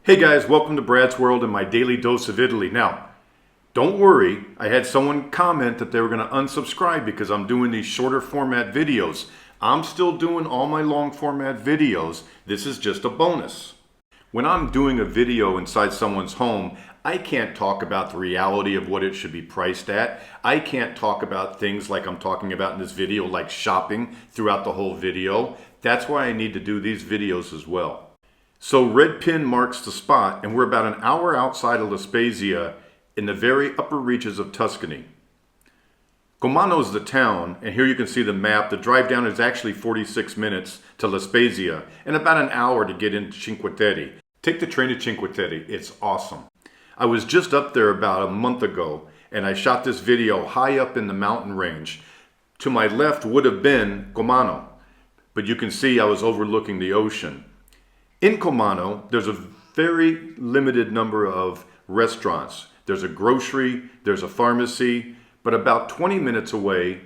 Hey guys, welcome to BradsWorld and my daily dose of Italy. Now, don't worry, I had someone comment that they were going to unsubscribe because I'm doing these shorter format videos. I'm still doing all my long format videos. This is just a bonus. When I'm doing a video inside someone's home, I can't talk about the reality of what it should be priced at. I can't talk about things like I'm talking about in this video, like shopping throughout the whole video. That's why I need to do these videos as well. So red pin marks the spot, and we're about an hour outside of La Spezia in the very upper reaches of Tuscany. Comano is the town, and here you can see the map. The drive down is actually 46 minutes to La Spezia and about an hour to get into Cinque Terre. Take the train to Cinque Terre, it's awesome. I was just up there about a month ago, and I shot this video high up in the mountain range. To my left would have been Comano, but you can see I was overlooking the ocean. In Comano, there's a very limited number of restaurants. There's a grocery, there's a pharmacy, but about 20 minutes away,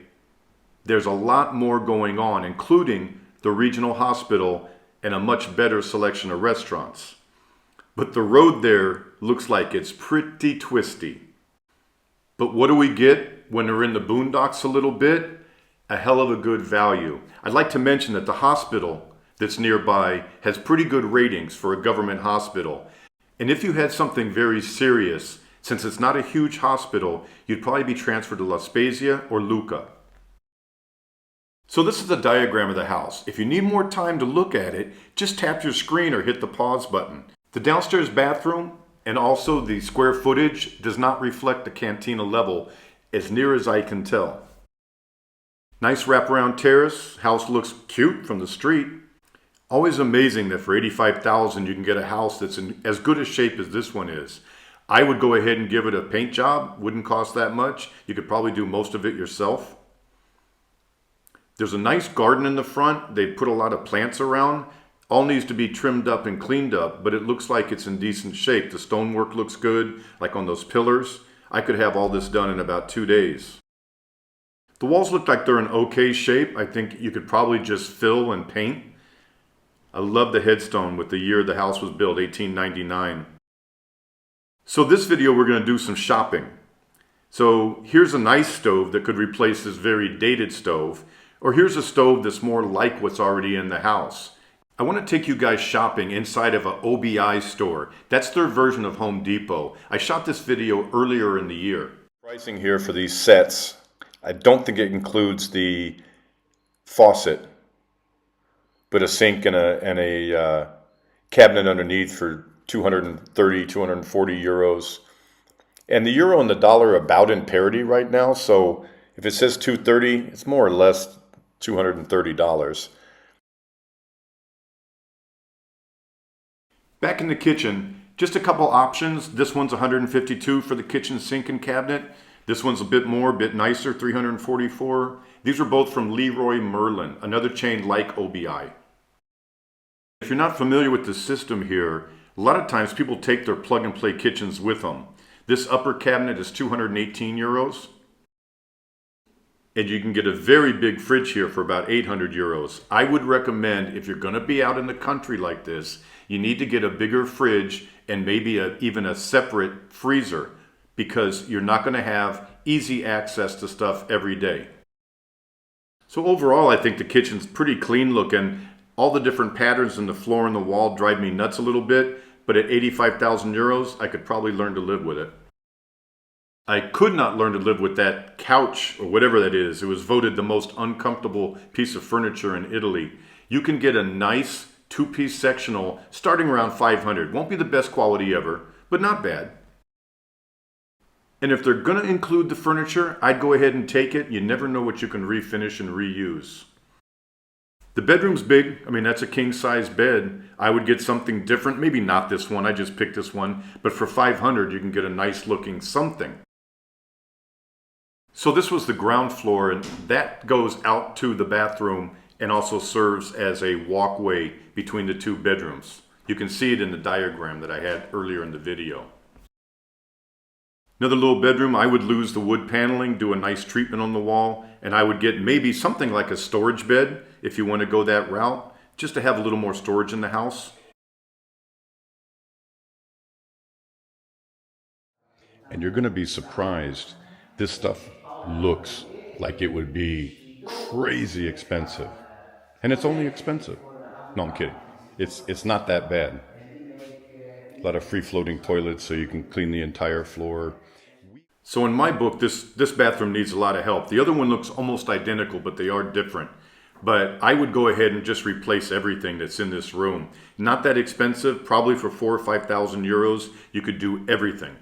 there's a lot more going on, including the regional hospital and a much better selection of restaurants. But the road there looks like it's pretty twisty. But what do we get when we're in the boondocks a little bit? A hell of a good value. I'd like to mention that the hospital that's nearby has pretty good ratings for a government hospital. And if you had something very serious, since it's not a huge hospital, you'd probably be transferred to La Spezia or Lucca. So this is a diagram of the house. If you need more time to look at it, just tap your screen or hit the pause button. The downstairs bathroom and also the square footage does not reflect the cantina level as near as I can tell. Nice wraparound terrace. House looks cute from the street. Always amazing that for $85,000 you can get a house that's in as good a shape as this one is. I would go ahead and give it a paint job. Wouldn't cost that much. You could probably do most of it yourself. There's a nice garden in the front. They put a lot of plants around. All needs to be trimmed up and cleaned up, but it looks like it's in decent shape. The stonework looks good, like on those pillars. I could have all this done in about 2 days. The walls look like they're in okay shape. I think you could probably just fill and paint. I love the headstone with the year the house was built, 1899. So this video we're going to do some shopping. So here's a nice stove that could replace this very dated stove. Or here's a stove that's more like what's already in the house. I want to take you guys shopping inside of an OBI store. That's their version of Home Depot. I shot this video earlier in the year. Pricing here for these sets. I don't think it includes the faucet, but a sink and a cabinet underneath for 230, 240 euros. And the euro and the dollar are about in parity right now, so if it says 230, it's more or less $230. Back in the kitchen, just a couple options. This one's 152 for the kitchen sink and cabinet. This one's a bit more, a bit nicer, 344. These are both from Leroy Merlin, another chain like OBI. If you're not familiar with the system here, a lot of times people take their plug-and-play kitchens with them. This upper cabinet is 218 euros. And you can get a very big fridge here for about 800 euros. I would recommend, if you're going to be out in the country like this, you need to get a bigger fridge and maybe even a separate freezer, because you're not going to have easy access to stuff every day. So overall, I think the kitchen's pretty clean looking. All the different patterns in the floor and the wall drive me nuts a little bit, but at 85,000 euros, I could probably learn to live with it. I could not learn to live with that couch or whatever that is. It was voted the most uncomfortable piece of furniture in Italy. You can get a nice two-piece sectional starting around 500. Won't be the best quality ever, but not bad. And if they're going to include the furniture, I'd go ahead and take it. You never know what you can refinish and reuse. The bedroom's big. I mean, that's a king-size bed. I would get something different. Maybe not this one. I just picked this one. But for 500, you can get a nice-looking something. So this was the ground floor, and that goes out to the bathroom and also serves as a walkway between the two bedrooms. You can see it in the diagram that I had earlier in the video. Another little bedroom, I would lose the wood paneling, do a nice treatment on the wall, and I would get maybe something like a storage bed if you want to go that route, just to have a little more storage in the house. And you're going to be surprised. This stuff looks like it would be crazy expensive. And it's only expensive. No, I'm kidding. It's not that bad. A lot of free-floating toilets so you can clean the entire floor. So in my book, this bathroom needs a lot of help. The other one looks almost identical, but they are different. But I would go ahead and just replace everything that's in this room. Not that expensive, probably for 4,000 or 5,000 euros, you could do everything.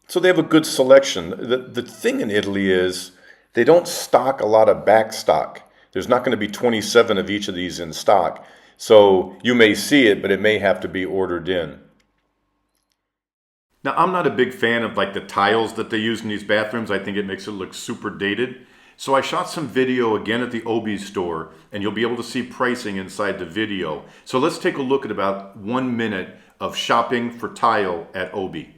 So they have a good selection. The thing in Italy is they don't stock a lot of back stock. There's not going to be 27 of each of these in stock. So you may see it, but it may have to be ordered in. Now, I'm not a big fan of like the tiles that they use in these bathrooms. I think it makes it look super dated. So I shot some video again at the Obi store, and you'll be able to see pricing inside the video. So let's take a look at about 1 minute of shopping for tile at Obi.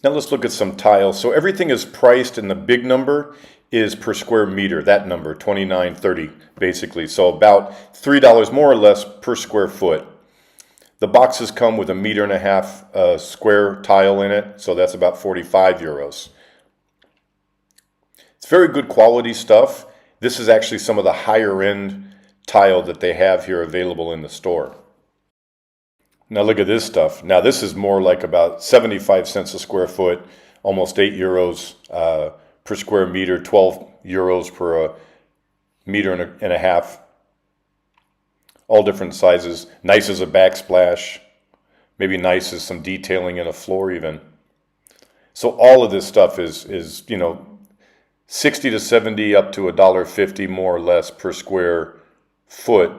Now let's look at some tiles. So everything is priced, and the big number is per square meter, that number, $29.30 basically. So about $3 more or less per square foot. The boxes come with 1.5 meters square tile in it, so that's about 45 euros. It's very good quality stuff. This is actually some of the higher end tile that they have here available in the store. Now look at this stuff. Now this is more like about 75 cents a square foot, almost 8 euros per square meter, 12 euros per meter and a half. All different sizes. Nice as a backsplash. Maybe nice as some detailing in a floor even. So all of this stuff is you know, 60 to 70 up to $1.50 more or less per square foot.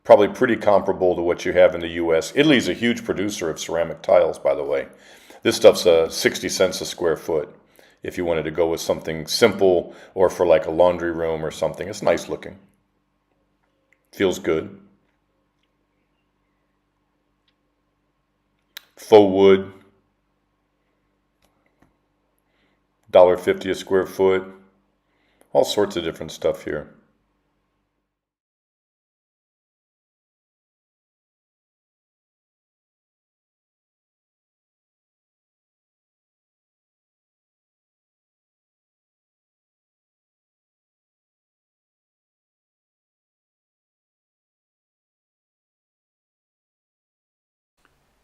Probably pretty comparable to what you have in the US. Italy's a huge producer of ceramic tiles, by the way. This stuff's 60 cents a square foot if you wanted to go with something simple or for like a laundry room or something. It's nice looking. Feels good. Faux wood. $1.50 a square foot. All sorts of different stuff here.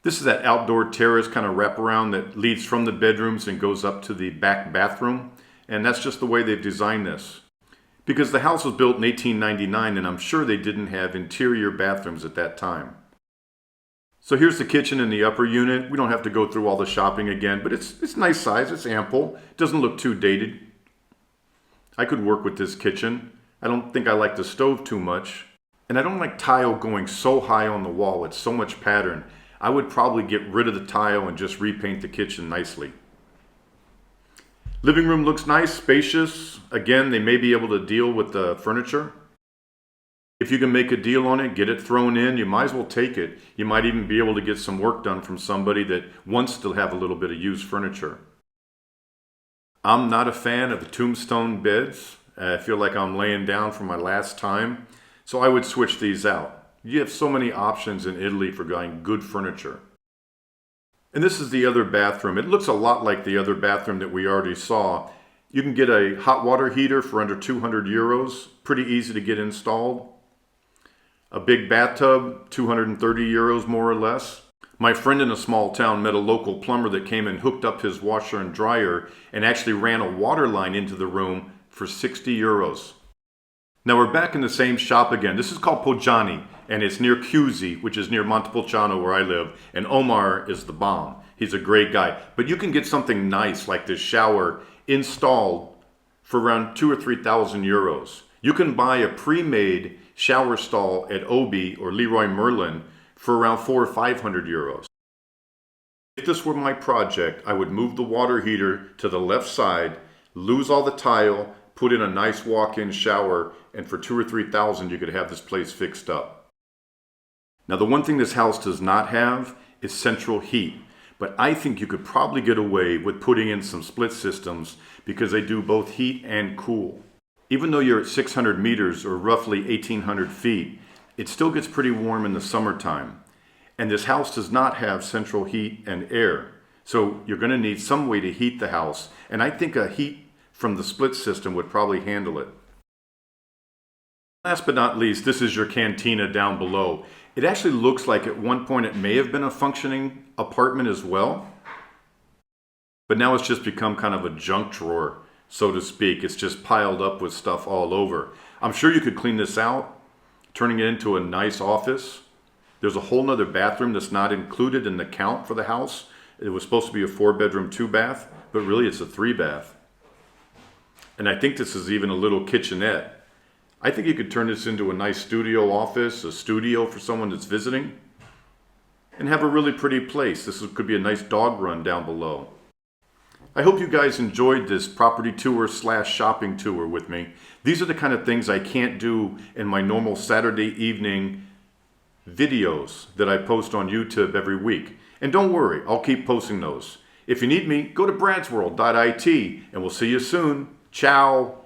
This is that outdoor terrace kind of wraparound that leads from the bedrooms and goes up to the back bathroom. And that's just the way they've designed this. Because the house was built in 1899, and I'm sure they didn't have interior bathrooms at that time. So here's the kitchen in the upper unit. We don't have to go through all the shopping again, but it's nice size, it's ample. It doesn't look too dated. I could work with this kitchen. I don't think I like the stove too much. And I don't like tile going so high on the wall. It's so much pattern. I would probably get rid of the tile and just repaint the kitchen nicely. Living room looks nice, spacious. Again, they may be able to deal with the furniture. If you can make a deal on it, get it thrown in, you might as well take it. You might even be able to get some work done from somebody that wants to have a little bit of used furniture. I'm not a fan of the tombstone beds. I feel like I'm laying down for my last time. So I would switch these out. You have so many options in Italy for buying good furniture. And this is the other bathroom. It looks a lot like the other bathroom that we already saw. You can get a hot water heater for under 200 euros. Pretty easy to get installed. A big bathtub, 230 euros more or less. My friend in a small town met a local plumber that came and hooked up his washer and dryer and actually ran a water line into the room for 60 euros. Now we're back in the same shop again. This is called Poggiani, and it's near Chiusi, which is near Montepulciano where I live, and Omar is the bomb. He's a great guy. But you can get something nice like this shower installed for around 2,000 or 3,000 euros. You can buy a pre-made shower stall at Obi or Leroy Merlin for around 400 or 500 euros. If this were my project, I would move the water heater to the left side, lose all the tile, put in a nice walk-in shower, and for 2,000 or 3,000 you could have this place fixed up. Now the one thing this house does not have is central heat, but I think you could probably get away with putting in some split systems because they do both heat and cool. Even though you're at 600 meters or roughly 1,800 feet, it still gets pretty warm in the summertime. And this house does not have central heat and air. So you're going to need some way to heat the house. And I think a heat from the split system would probably handle it. Last but not least, this is your cantina down below. It actually looks like at one point it may have been a functioning apartment as well. But now it's just become kind of a junk drawer, so to speak. It's just piled up with stuff all over. I'm sure you could clean this out, turning it into a nice office. There's a whole nother bathroom that's not included in the count for the house. It was supposed to be a 4-bedroom, 2-bath, but really it's a 3-bath. And I think this is even a little kitchenette. I think you could turn this into a nice studio office, a studio for someone that's visiting, and have a really pretty place. This could be a nice dog run down below. I hope you guys enjoyed this property tour / shopping tour with me. These are the kind of things I can't do in my normal Saturday evening videos that I post on YouTube every week. And don't worry, I'll keep posting those. If you need me, go to bradsworld.it and we'll see you soon. Ciao.